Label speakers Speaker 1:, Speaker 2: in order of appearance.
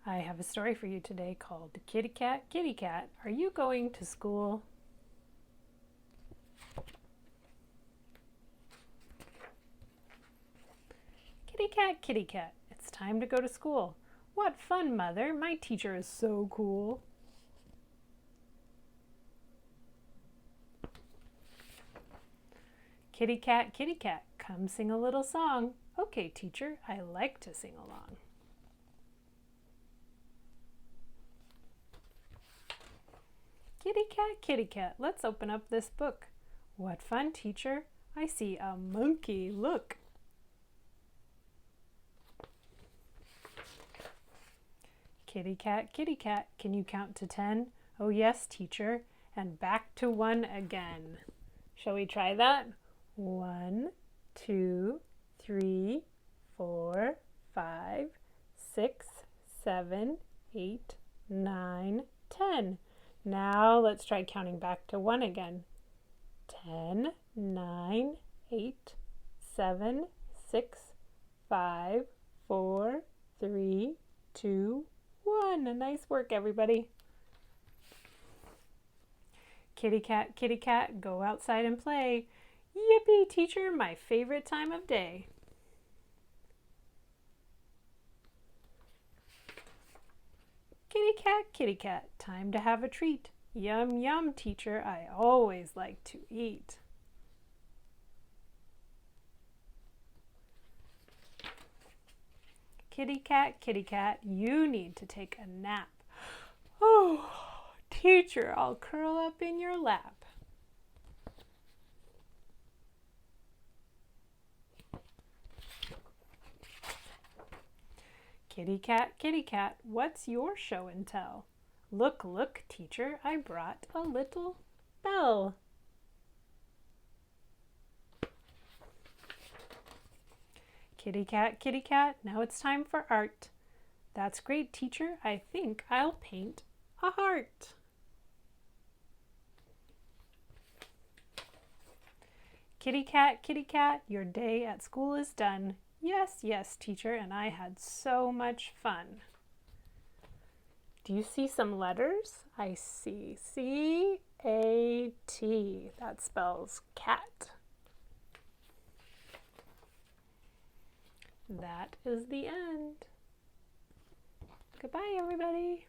Speaker 1: I have a story for you today called Kitty Cat, Kitty Cat, Are You Going to School? Kitty Cat, it's time to go to school. What fun, Mother. My teacher is so cool. Kitty Cat, come sing a little song. Okay, teacher, I like to sing along. Kitty Cat, let's open up this book. What fun, teacher. I see a monkey, look. Kitty Cat, can you count to 10? Oh yes, teacher, and back to 1 again. Shall we try that? 1, 2, 3, 4, 5, 6, 7, 8, 9, 10. Now let's try counting back to 1 again. 10, 9, 8, 7, 6, 5, 4, 3, 2, 1. Nice work, everybody. Kitty Cat, go outside and play. Yippee, teacher, my favorite time of day. Kitty Cat, time to have a treat. Yum, yum, teacher, I always like to eat. Kitty Cat, you need to take a nap. Oh, teacher, I'll curl up in your lap. Kitty Cat, what's your show and tell? Look, teacher, I brought a little bell. Kitty Cat, now it's time for art. That's great, teacher, I think I'll paint a heart. Kitty Cat, your day at school is done. Yes, teacher, and I had so much fun. Do you see some letters? I see C-A-T. That spells cat. That is the end. Goodbye, everybody.